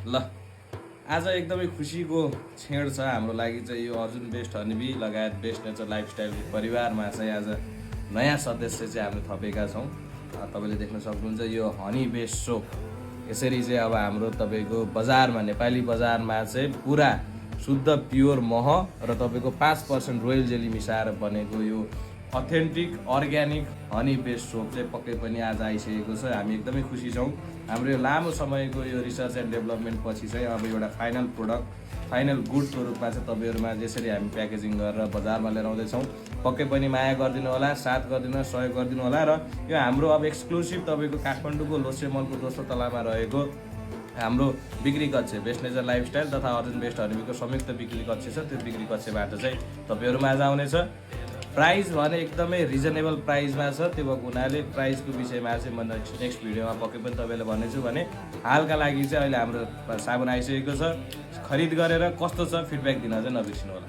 ल आज एकदमै खुसीको क्षण छ हाम्रो लागि चाहिँ यो अर्जुन बेस्ट हनीबी लगायत बेस्ट नेचर लाइफस्टाइलको परिवारमा चाहिँ आज नयाँ सदस्य चाहिँ हामीले थपेका छौँ। तपाईँले देख्न सक्नुहुन्छ यो हनी बेस्ट सोप यसरी चाहिँ अब हाम्रो तपाईँको बजारमा नेपाली बजारमा चाहिँ पुरा शुद्ध प्योर मह र तपाईँको 5% रोयल जेली मिसाएर बनेको यो authentic organic honey based soap चाहिँ पक्कै पनि आज आइसकेको छ। हामी एकदमै खुसी छौँ। हाम्रो यो लामो समयको यो रिसर्च एन्ड डेभलपमेन्ट पछि चाहिँ अब एउटा फाइनल प्रोडक्ट फाइनल गुडको रूपमा चाहिँ तपाईँहरूमा जसरी हामी प्याकेजिङ गरेर बजारमा लिएर आउँदैछौँ पक्कै पनि माया गरिदिनु होला, साथ गरिदिनु, सहयोग गरिदिनु होला। र यो हाम्रो अब एक्सक्लुसिभ तपाईँको काठमाडौँको लोसे मलको दोस्रो तलामा रहेको हाम्रो बिक्री कक्ष बेस्ट नेचर लाइफस्टाइल तथा अर्जुन बेस्ट हनीबीको संयुक्त बिक्री कक्ष छ। त्यो बिक्री कक्षबाट चाहिँ तपाईँहरूमा आज आउनेछ। प्राइस भने एकदमै रिजनेबल प्राइसमा छ। त्यो भएको हुनाले प्राइसको विषयमा चाहिँ म नेक्स्ट भिडियोमा पक्कै पनि तपाईँलाई भन्नेछु भने हालका लागि चाहिँ अहिले हाम्रो साबुन आइसकेको छ। खरिद गरेर कस्तो छ फिडब्याक दिन चाहिँ नबिर्सिनु होला।